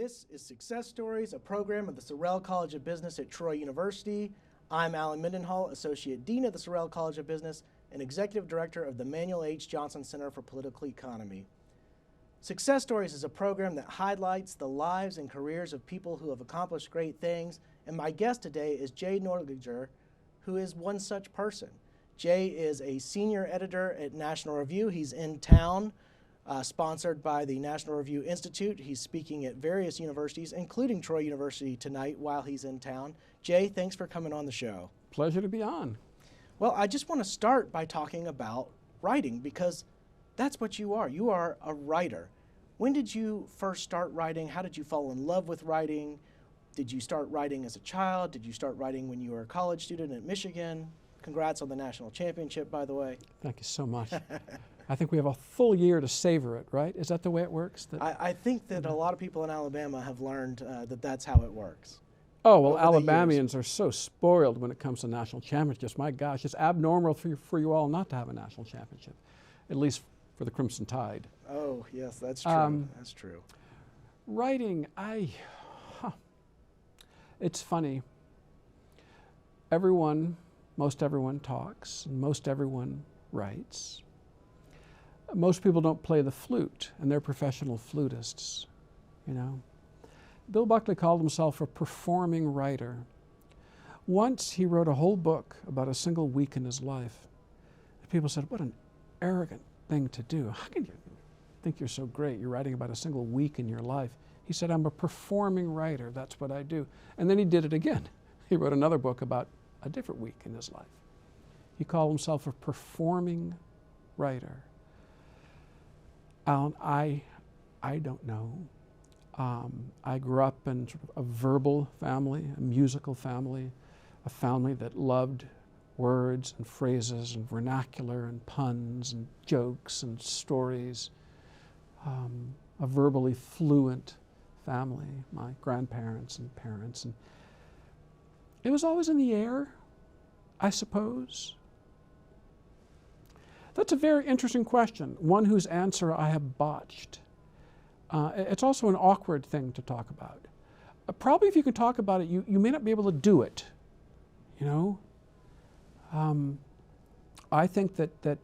This is Success Stories, a program of the Sorrell College of Business at Troy University. I'm Alan Mendenhall, Associate Dean of the Sorrell College of Business and Executive Director of the Manuel H. Johnson Center for Political Economy. Success Stories is a program that highlights the lives and careers of people who have accomplished great things, and my guest today is Jay Nordlinger, who is one such person. Jay is a senior editor at National Review. He's in town, sponsored by the National Review Institute. He's speaking at various universities, including Troy University tonight while he's in town. Jay, thanks for coming on the show. Pleasure to be on. Well, I just want to start by talking about writing, because that's what you are. You are a writer. When did you first start writing? How did you fall in love with writing? Did you start writing as a child? Did you start writing when you were a college student at Michigan? Congrats on the national championship, by the way. Thank you so much. I think we have a full year to savor it, right? Is that the way it works? I think that a lot of people in Alabama have learned that that's how it works. Oh, well, Alabamians are so spoiled when it comes to national championships. My gosh, it's abnormal for you all not to have a national championship, at least for the Crimson Tide. Oh, yes, that's true. That's true. Writing, it's funny. Most everyone talks, and most everyone writes. Most people don't play the flute, and they're professional flutists, you know. Bill Buckley called himself a performing writer. Once he wrote a whole book about a single week in his life. People said, what an arrogant thing to do. How can you think you're so great? You're writing about a single week in your life. He said, I'm a performing writer. That's what I do. And then he did it again. He wrote another book about a different week in his life. He called himself a performing writer. Alan, I don't know. I grew up in sort of a verbal family, a musical family, a family that loved words and phrases and vernacular and puns and jokes and stories. A verbally fluent family, my grandparents and parents. And it was always in the air, I suppose. That's a very interesting question, one whose answer I have botched. It's also an awkward thing to talk about. Probably if you can talk about it, you may not be able to do it, you know? I think that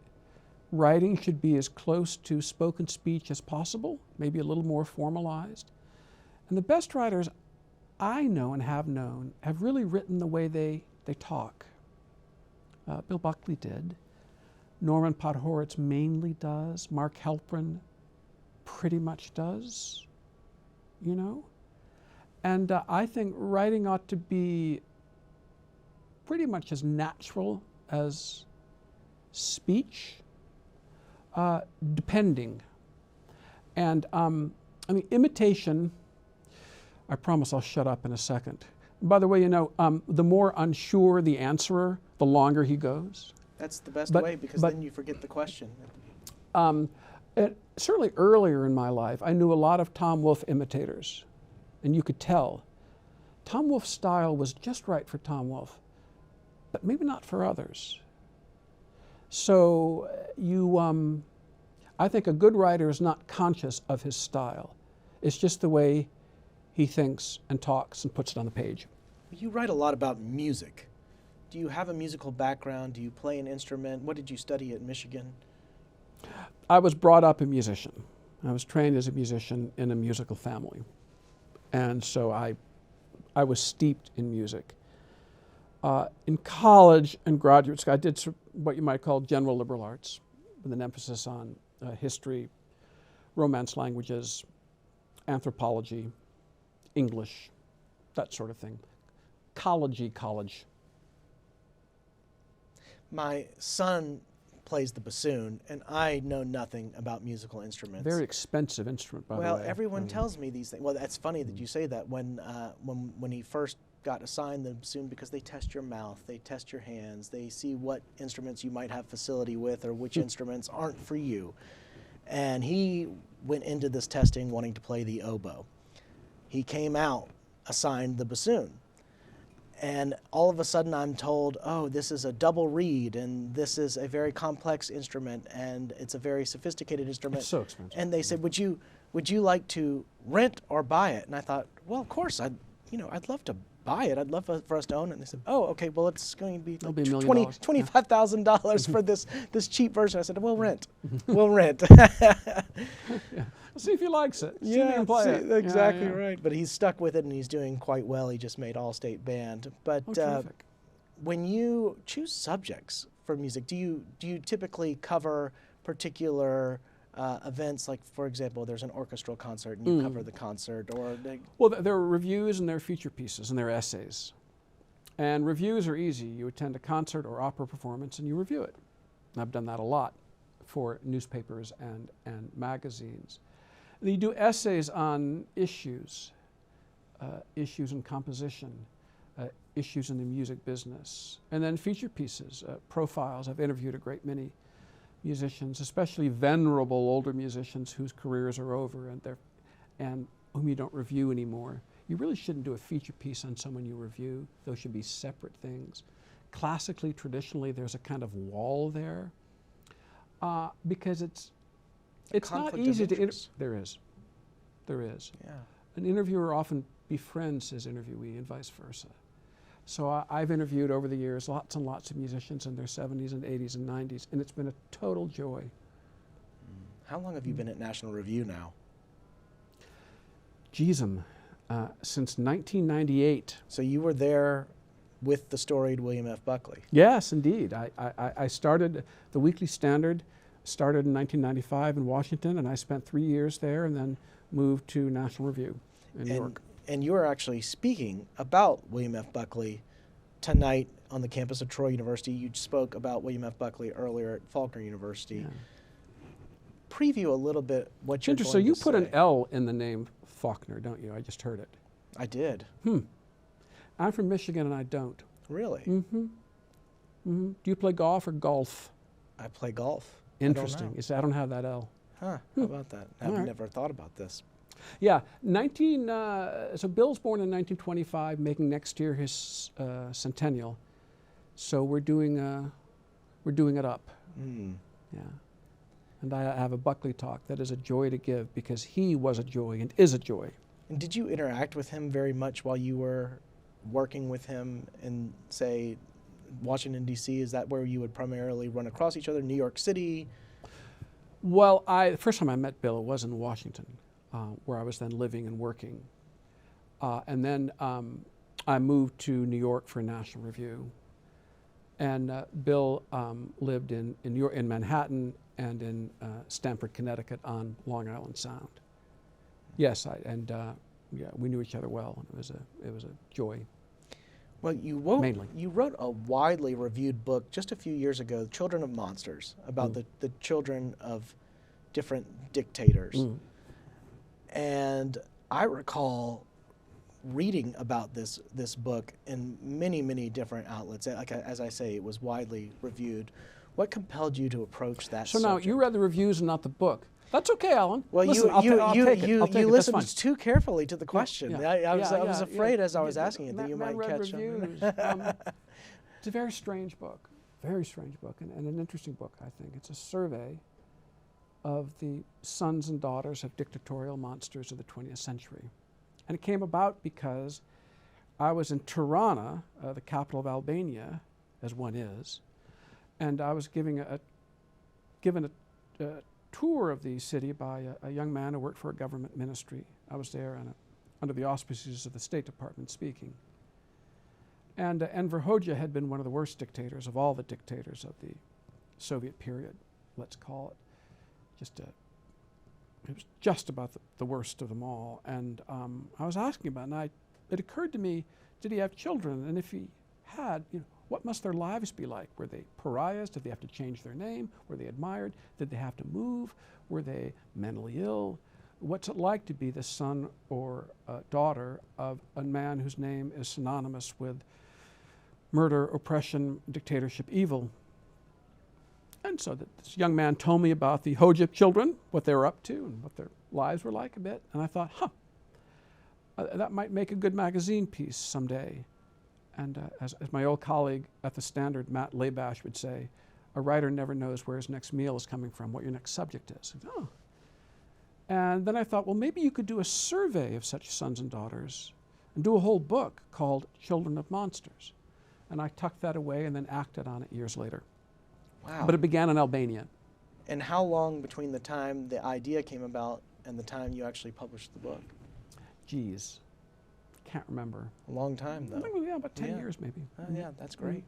writing should be as close to spoken speech as possible, maybe a little more formalized. And the best writers I know and have known have really written the way they talk. Bill Buckley did. Norman Podhoretz mainly does. Mark Halperin pretty much does, you know? And I think writing ought to be pretty much as natural as speech, depending. And I mean, imitation, I promise I'll shut up in a second. By the way, you know, the more unsure the answerer, the longer he goes. That's the best way, because then you forget the question. Certainly earlier in my life, I knew a lot of Tom Wolfe imitators, and you could tell. Tom Wolfe's style was just right for Tom Wolfe, but maybe not for others. So I think a good writer is not conscious of his style. It's just the way he thinks and talks and puts it on the page. You write a lot about music. Do you have a musical background? Do you play an instrument? What did you study at Michigan? I was brought up a musician. I was trained as a musician in a musical family. And so I was steeped in music. In college and graduate school, I did what you might call general liberal arts, with an emphasis on history, Romance languages, anthropology, English, that sort of thing. College. My son plays the bassoon, and I know nothing about musical instruments. Very expensive instrument, by the way. Well, everyone tells me these things. Well, that's funny that you say that. When he first got assigned the bassoon, because they test your mouth, they test your hands, they see what instruments you might have facility with or which instruments aren't for you. And he went into this testing wanting to play the oboe. He came out assigned the bassoon. And all of a sudden I'm told, oh, this is a double reed, and this is a very complex instrument, and it's a very sophisticated instrument. It's so expensive. And they said, would you would you like to rent or buy it? And I thought, well, of course, I'd love to buy it. I'd love for us to own it. And they said, oh, okay, well, it's going to be It'll like be $1 million. $25,000 for this cheap version. I said, we'll rent. We'll rent. Yeah. See if he likes it. See if he can play it. Exactly Yeah. right. But he's stuck with it, and he's doing quite well. He just made all-state band. But Oh, terrific. when you choose subjects for music, do you typically cover particular events? Like, for example, there's an orchestral concert, and you cover the concert, or Well, there are reviews and there are feature pieces and there are essays. And reviews are easy. You attend a concert or opera performance and you review it. And I've done that a lot for newspapers and magazines. And you do essays on issues, issues in composition, issues in the music business, and then feature pieces, profiles. I've interviewed a great many musicians, especially venerable older musicians whose careers are over and whom you don't review anymore. You really shouldn't do a feature piece on someone you review. Those should be separate things. Classically, traditionally, there's a kind of wall there because it's not easy to there is. Yeah. An interviewer often befriends his interviewee and vice versa. So I've interviewed over the years lots and lots of musicians in their 70s and 80s and 90s, and it's been a total joy. How long have you been at National Review now? Since 1998. So you were there with the storied William F. Buckley. Yes, indeed. I started, the Weekly Standard started in 1995 in Washington, and I spent 3 years there and then moved to National Review in New York. And you are actually speaking about William F. Buckley tonight on the campus of Troy University. You spoke about William F. Buckley earlier at Faulkner University. Yeah. Preview a little bit what you're going to So you say. put an L in the name Faulkner, don't you? I just heard it. I did. I'm from Michigan and I don't. Really? Mm-hmm. Mm-hmm. Do you play golf or golf? I play golf. Interesting. I don't know. You say I don't have that L. Huh, how about that? I've All right. never thought about this. Yeah, so Bill's born in 1925, making next year his centennial. So we're doing it up. Yeah, and I have a Buckley talk that is a joy to give because he was a joy and is a joy. And did you interact with him very much while you were working with him in, say, Washington, D.C.? Is that where you would primarily run across each other, New York City? Well, the first time I met Bill, it was in Washington, where I was then living and working. And then I moved to New York for National Review. And Bill lived in New York, in Manhattan and in Stamford, Connecticut on Long Island Sound. Yes, we knew each other well. And it was a joy. Well, you wrote a widely reviewed book just a few years ago, Children of Monsters, about the children of different dictators. And I recall reading about this book in many different outlets. Like as I say, it was widely reviewed. What compelled you to approach that So subject? now you read the reviews and not the book. That's okay, Alan. Well, Listen, I'll take it. you That's listened fine. too carefully to the question. Yeah. I was afraid as I was Yeah. asking it that you might read catch reviews. It's a very strange book, and an interesting book, I think. It's a survey of the sons and daughters of dictatorial monsters of the 20th century. And it came about because I was in Tirana, the capital of Albania, as one is, and I was given a tour of the city by a young man who worked for a government ministry. I was there under the auspices of the State Department speaking. And Enver Hoxha had been one of the worst dictators of all the dictators of the Soviet period, let's call it. It was just about the worst of them all. And I was asking about it, and it occurred to me, did he have children? And if he had, what must their lives be like? Were they pariahs? Did they have to change their name? Were they admired? Did they have to move? Were they mentally ill? What's it like to be the son or daughter of a man whose name is synonymous with murder, oppression, dictatorship, evil? And so this young man told me about the Hoxha children, what they were up to and what their lives were like a bit. And I thought, that might make a good magazine piece someday. And as my old colleague at the Standard, Matt Labash, would say, a writer never knows where his next meal is coming from, what your next subject is. And then I thought, well, maybe you could do a survey of such sons and daughters and do a whole book called Children of Monsters. And I tucked that away and then acted on it years later. Wow. But it began in Albania. And how long between the time the idea came about and the time you actually published the book? Geez, can't remember. A long time, I though. think, yeah, about 10 Yeah. years maybe. Yeah, that's great.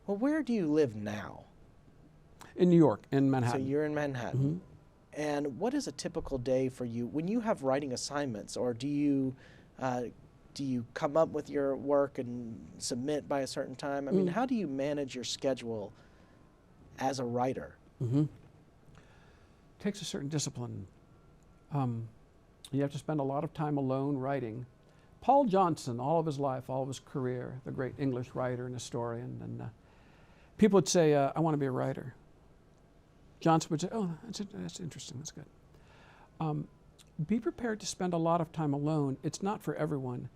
Well, where do you live now? In New York, in So Manhattan. you're in Manhattan. And what is a typical day for you when you have writing assignments, or do you come up with your work and submit by a certain time? I mean, how do you manage your schedule as a writer? Takes a certain discipline. You have to spend a lot of time alone writing. Paul Johnson, all of his life, all of his career, the great English writer and historian, and people would say, I want to be a writer. Johnson would say, oh, that's interesting, that's good. Be prepared to spend a lot of time alone. It's not for everyone.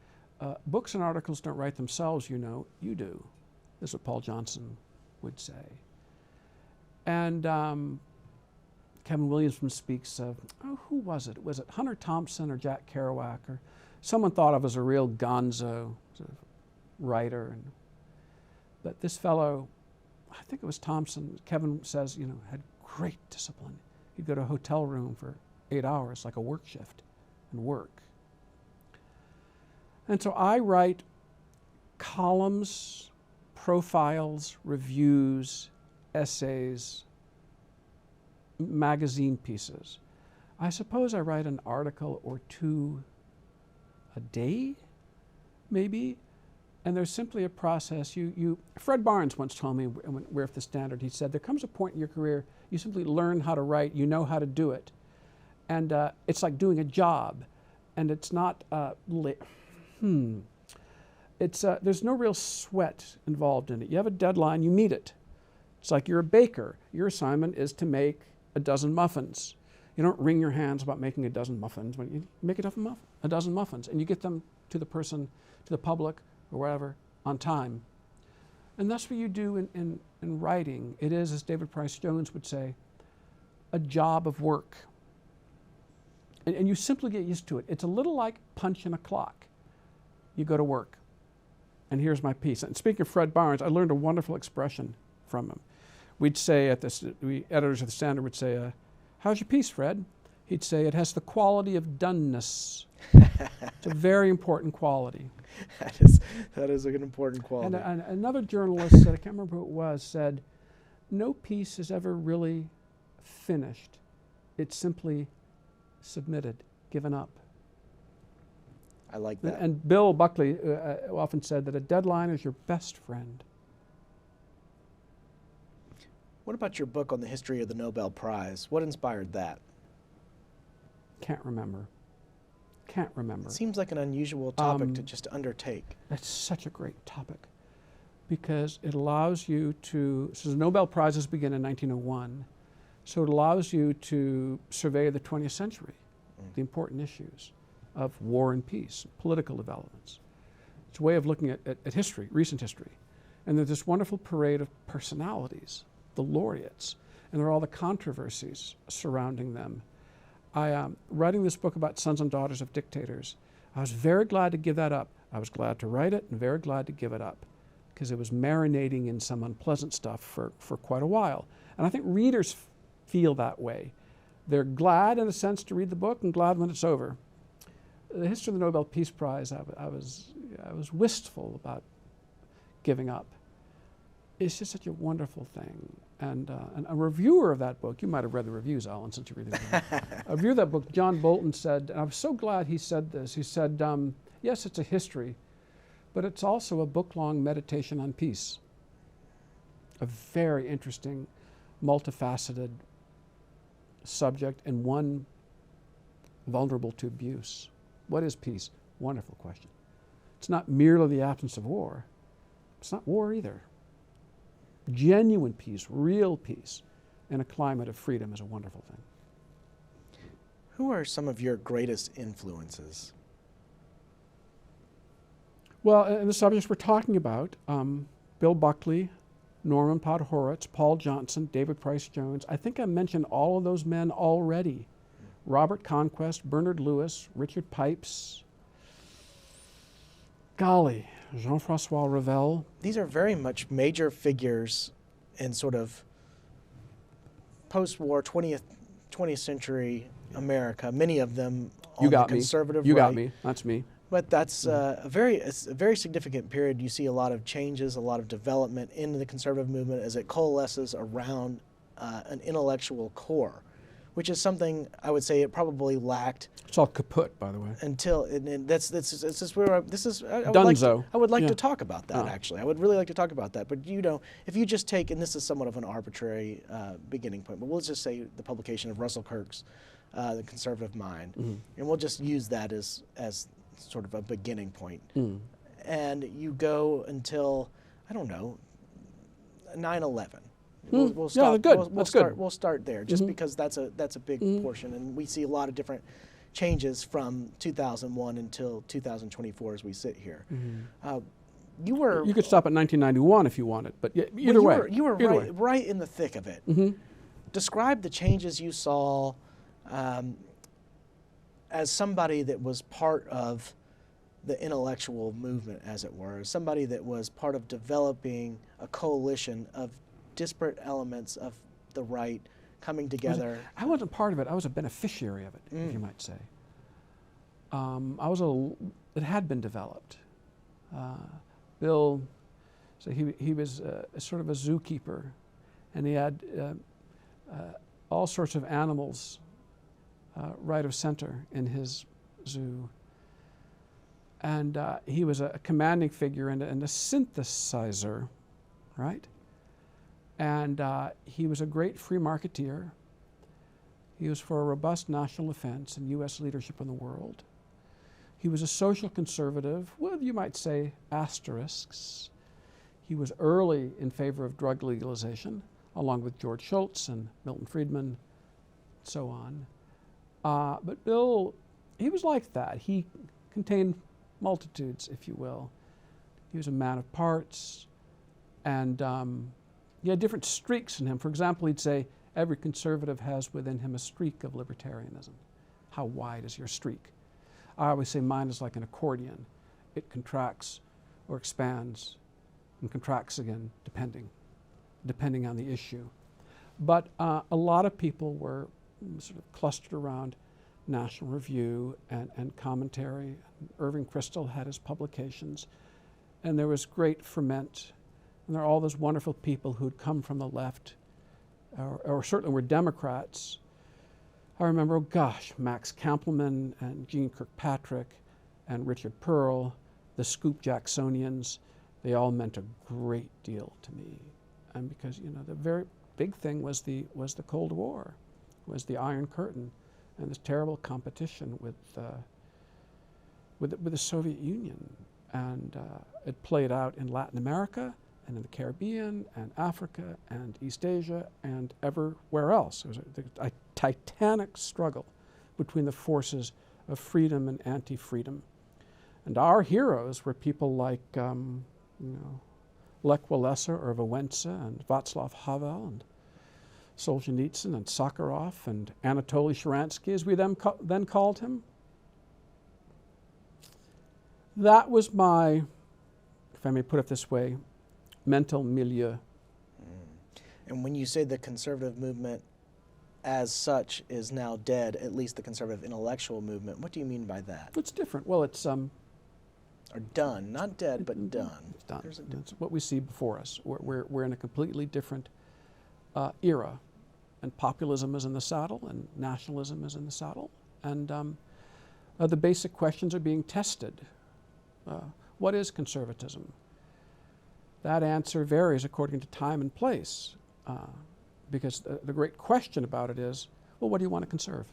Books and articles don't write themselves, you know. You do. This is what Paul Johnson would say. And Kevin Williamson speaks of, who was it? Was it Hunter Thompson or Jack Kerouac or someone thought of as a real gonzo sort of writer? But this fellow, I think it was Thompson, Kevin says, had great discipline. He'd go to a hotel room for 8 hours, like a work shift, and work. And so I write columns, profiles, reviews, essays, magazine pieces. I suppose I write an article or two a day, maybe. And there's simply a process. Fred Barnes once told me, when we're at the Standard, he said, there comes a point in your career, you simply learn how to write, you know how to do it. And it's like doing a job. And it's not, there's no real sweat involved in it. You have a deadline, you meet it. It's like you're a baker. Your assignment is to make a dozen muffins. You don't wring your hands about making a dozen muffins. When you make a dozen muffins, and you get them to the person, to the public, or wherever, on time. And that's what you do in writing. It is, as David Price Jones would say, a job of work. And you simply get used to it. It's a little like punching a clock. You go to work, and here's my piece. And speaking of Fred Barnes, I learned a wonderful expression from him. We'd say we editors of the Standard would say, how's your piece, Fred? He'd say, it has the quality of doneness. It's a very important quality. That is an important quality. And another journalist said, I can't remember who it was, said, no piece is ever really finished. It's simply submitted, given up. I like that. And Bill Buckley often said that a deadline is your best friend. What about your book on the history of the Nobel Prize? What inspired that? Can't remember. It seems like an unusual topic to just undertake. That's such a great topic because it allows you to, so the Nobel Prizes begin in 1901, so it allows you to survey the 20th century, the important issues of war and peace, political developments. It's a way of looking at history, recent history. And there's this wonderful parade of personalities, the laureates, and there are all the controversies surrounding them. Writing this book about sons and daughters of dictators, I was very glad to give that up. I was glad to write it and very glad to give it up because it was marinating in some unpleasant stuff for quite a while. And I think readers feel that way. They're glad in a sense to read the book and glad when it's over. The history of the Nobel Peace Prize, I was wistful about giving up. It's just such a wonderful thing. And a reviewer of that book, you might have read the reviews, Alan, since you read the reviews. A reviewer of that book, John Bolton, said, and I was so glad he said this, he said, yes, it's a history, but it's also a book-long meditation on peace. A very interesting, multifaceted subject and one vulnerable to abuse. What is peace? Wonderful question. It's not merely the absence of war. It's not war either. Genuine peace, real peace, in a climate of freedom is a wonderful thing. Who are some of your greatest influences? Well, in the subjects we're talking about, Bill Buckley, Norman Podhoretz, Paul Johnson, David Price Jones, I think I mentioned all of those men already Robert Conquest, Bernard Lewis, Richard Pipes, golly, Jean-Francois Revel. These are very much major figures in sort of post-war 20th century America, many of them on the conservative right. You got me. That's me. But that's a very significant period. You see a lot of changes, a lot of development in the conservative movement as it coalesces around an intellectual core, which is something I would say it probably lacked. It's all kaput, by the way. Until and this is where this is. I would like to talk about that actually. I would really like to talk about that. But if you just take, and this is somewhat of an arbitrary beginning point, but we'll just say the publication of Russell Kirk's The Conservative Mind, and we'll just use that as sort of a beginning point. And you go until, I don't know, 9/11. We'll start, good. We'll start there, just because that's a big portion, and we see a lot of different changes from 2001 until 2024 as we sit here. You could stop at 1991 if you wanted, but either way. You were right in the thick of it. Describe the changes you saw as somebody that was part of the intellectual movement, as it were, somebody that was part of developing a coalition of disparate elements of the right coming together. I wasn't part of it. I was a beneficiary of it, if you might say. It had been developed. Bill, so he was sort of a zookeeper, and he had all sorts of animals right of center in his zoo. And he was a commanding figure and a synthesizer, right? And he was a great free marketeer. He was for a robust national defense and U.S. leadership in the world. He was a social conservative with, you might say, asterisks. He was early in favor of drug legalization, along with George Shultz and Milton Friedman, and so on. But Bill, he was like that. He contained multitudes, if you will. He was a man of parts, and he had different streaks in him. For example, he'd say, every conservative has within him a streak of libertarianism. How wide is your streak? I always say mine is like an accordion. It contracts or expands and contracts again, depending on the issue. But a lot of people were sort of clustered around National Review and commentary. Irving Kristol had his publications, and there was great ferment. And there are all those wonderful people who'd come from the left, or certainly were Democrats. I remember, oh gosh, Max Kampelman and Jeane Kirkpatrick and Richard Pearl, the Scoop Jacksonians, they all meant a great deal to me. And because, the very big thing was the Cold War, was the Iron Curtain, and this terrible competition with the Soviet Union. And it played out in Latin America, and in the Caribbean, and Africa, and East Asia, and everywhere else. It was a titanic struggle between the forces of freedom and anti-freedom. And our heroes were people like, Lech Walesa or Wałęsa, and Václav Havel, and Solzhenitsyn, and Sakharov, and Anatoly Sharansky, as we then called him. That was my, if I may put it this way, mental milieu. And when you say the conservative movement as such is now dead, at least the conservative intellectual movement, what do you mean by that? It's different. Well, it's or done, not dead, but done. It's done. It's what we see before us. We're in a completely different era, and populism is in the saddle, and nationalism is in the saddle, and the basic questions are being tested. What is conservatism? That answer varies according to time and place, because the great question about it is, well, what do you want to conserve?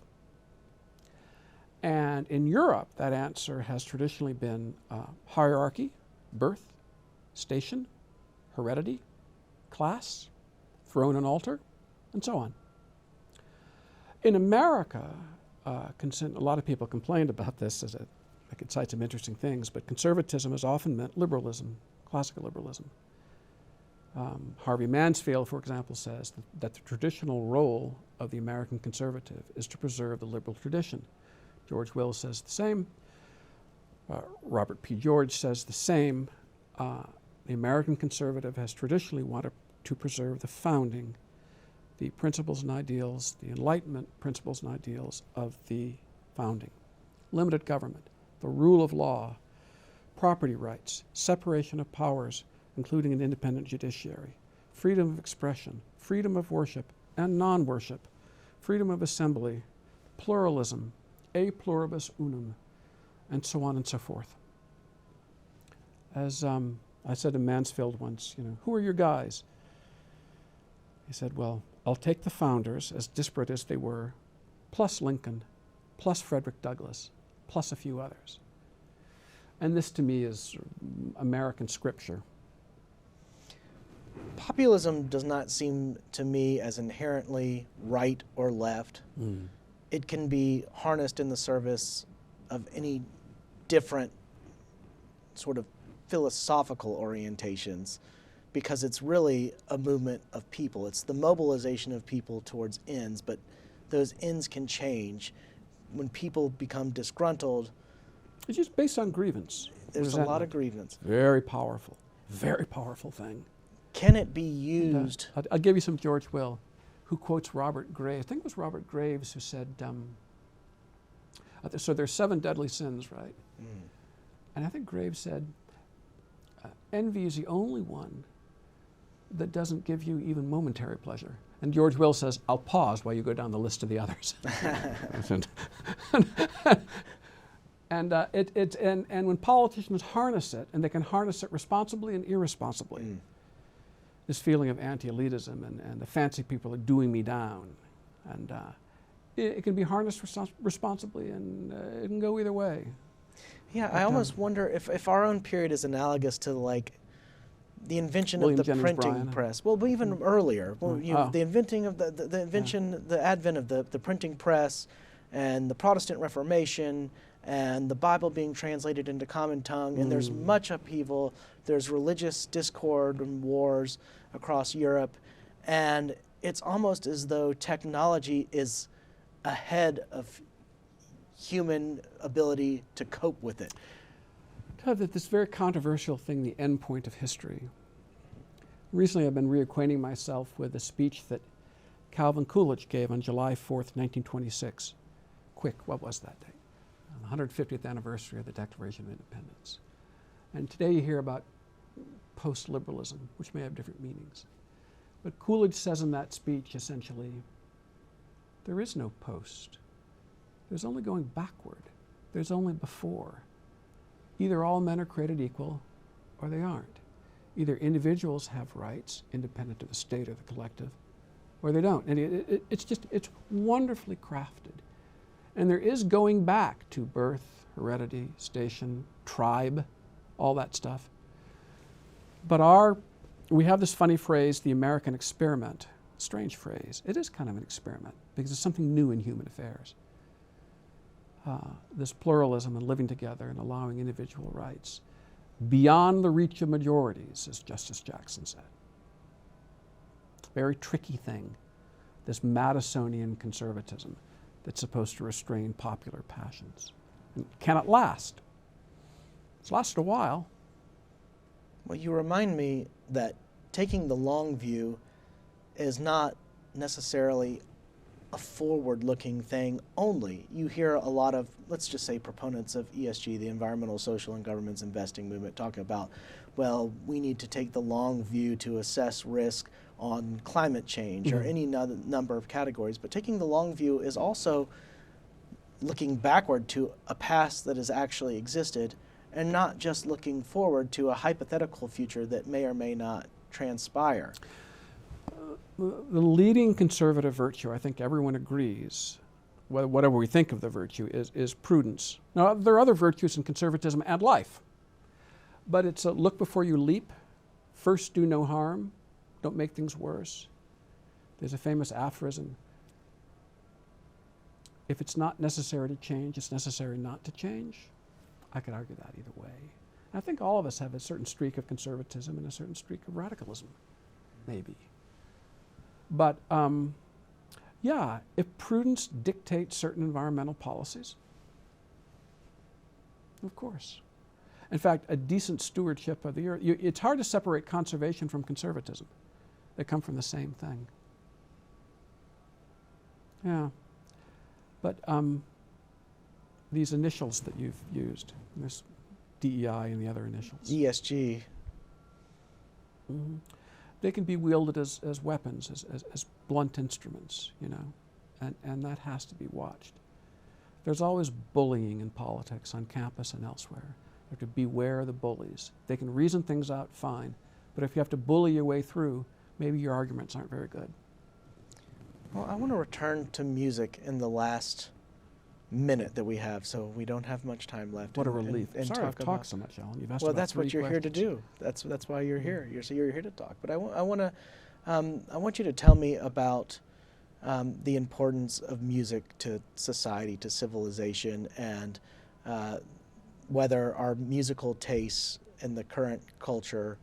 And in Europe, that answer has traditionally been hierarchy, birth, station, heredity, class, throne and altar, and so on. In America, a lot of people complained about this, I could cite some interesting things, but conservatism has often meant liberalism, classical liberalism. Harvey Mansfield, for example, says that the traditional role of the American conservative is to preserve the liberal tradition. George Will says the same. Robert P. George says the same. The American conservative has traditionally wanted to preserve the founding, the principles and ideals, the Enlightenment principles and ideals of the founding. Limited government, the rule of law, property rights, separation of powers, including an independent judiciary, freedom of expression, freedom of worship and non-worship, freedom of assembly, pluralism, a pluribus unum, and so on and so forth. As I said to Mansfield once, who are your guys? He said, well, I'll take the founders, as disparate as they were, plus Lincoln, plus Frederick Douglass, plus a few others. And this to me is American scripture. Populism does not seem to me as inherently right or left. It can be harnessed in the service of any different sort of philosophical orientations, because it's really a movement of people. It's the mobilization of people towards ends, but those ends can change. When people become disgruntled, it's just based on grievance. There's resentment. a lot of grievance. Very powerful thing. Can it be used? I'll give you some George Will, who quotes Robert Graves. I think it was Robert Graves who said, so there's 7 deadly sins, right? And I think Graves said, envy is the only one that doesn't give you even momentary pleasure. And George Will says, I'll pause while you go down the list of the others. And when politicians harness it, and they can harness it responsibly and irresponsibly, this feeling of anti-elitism and the fancy people are doing me down, and it can be harnessed responsibly, and it can go either way. Yeah, I almost wonder if our own period is analogous to like the invention of the printing press. Well, but even earlier, the inventing of the advent of the printing press, and the Protestant Reformation, and the Bible being translated into common tongue, and there's much upheaval. There's religious discord and wars across Europe, and it's almost as though technology is ahead of human ability to cope with it. This very controversial thing, the end point of history. Recently I've been reacquainting myself with a speech that Calvin Coolidge gave on July 4th, 1926. What was that date? The 150th anniversary of the Declaration of Independence. And today you hear about post-liberalism, which may have different meanings. But Coolidge says in that speech, essentially, there is no post. There's only going backward. There's only before. Either all men are created equal, or they aren't. Either individuals have rights, independent of the state or the collective, or they don't. And it's wonderfully crafted. And there is going back to birth, heredity, station, tribe, all that stuff. But we have this funny phrase, the American experiment. Strange phrase. It is kind of an experiment because it's something new in human affairs. This pluralism and living together and allowing individual rights beyond the reach of majorities, as Justice Jackson said. Very tricky thing, this Madisonian conservatism that's supposed to restrain popular passions. And can it last? It's lasted a while. Well, you remind me that taking the long view is not necessarily a forward-looking thing only. You hear a lot of, let's just say, proponents of ESG, the Environmental, Social, and Governance Investing movement, talking about, well, we need to take the long view to assess risk on climate change or any number of categories. But taking the long view is also looking backward to a past that has actually existed and not just looking forward to a hypothetical future that may or may not transpire. The leading conservative virtue, I think everyone agrees, whatever we think of the virtue, is prudence. Now, there are other virtues in conservatism and life, but it's a look before you leap, first do no harm, don't make things worse. There's a famous aphorism, if it's not necessary to change, it's necessary not to change. I could argue that either way. And I think all of us have a certain streak of conservatism and a certain streak of radicalism. maybe. But yeah, if prudence dictates certain environmental policies, of course. In fact, a decent stewardship of the earth, it's hard to separate conservation from conservatism. They come from the same thing. Yeah. But these initials that you've used, there's DEI and the other initials. ESG. Mm-hmm. They can be wielded as weapons, as blunt instruments, you know, and that has to be watched. There's always bullying in politics on campus and elsewhere. You have to beware the bullies. They can reason things out fine, but if you have to bully your way through, maybe your arguments aren't very good. Well, I want to return to music in the last minute that we have, so we don't have much time left. What a relief. And Sorry I've talk talked so much, Alan. You've asked well, about that's what 3 you're here to questions. do. That's why you're here. You're here to talk. But I want you to tell me about the importance of music to society, to civilization, and whether our musical tastes in the current culture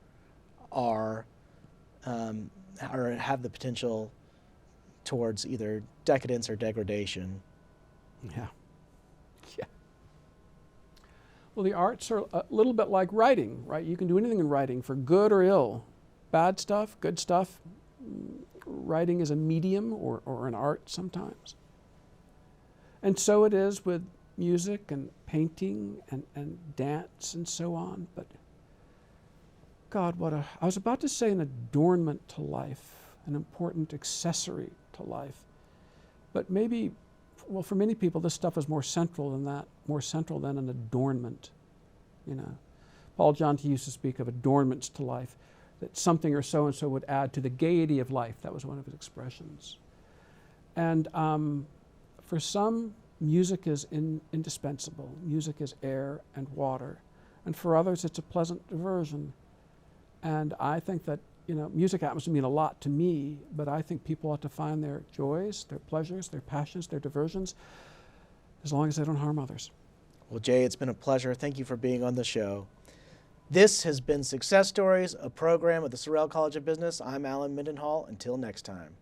are or have the potential towards either decadence or degradation. Yeah. Yeah. Well, the arts are a little bit like writing, right? You can do anything in writing, for good or ill. Bad stuff, good stuff. Writing is a medium or an art sometimes. And so it is with music and painting and dance and so on. But God, I was about to say an adornment to life, an important accessory to life. But maybe, well, for many people, this stuff is more central than that, more central than an adornment, you know. Paul Jonty used to speak of adornments to life, that something or so-and-so would add to the gaiety of life. That was one of his expressions. And for some, music is indispensable. Music is air and water. And for others, it's a pleasant diversion. And I think that, you know, music happens to mean a lot to me, but I think people ought to find their joys, their pleasures, their passions, their diversions, as long as they don't harm others. Well, Jay, it's been a pleasure. Thank you for being on the show. This has been Success Stories, a program of the Sorrell College of Business. I'm Alan Mendenhall. Until next time.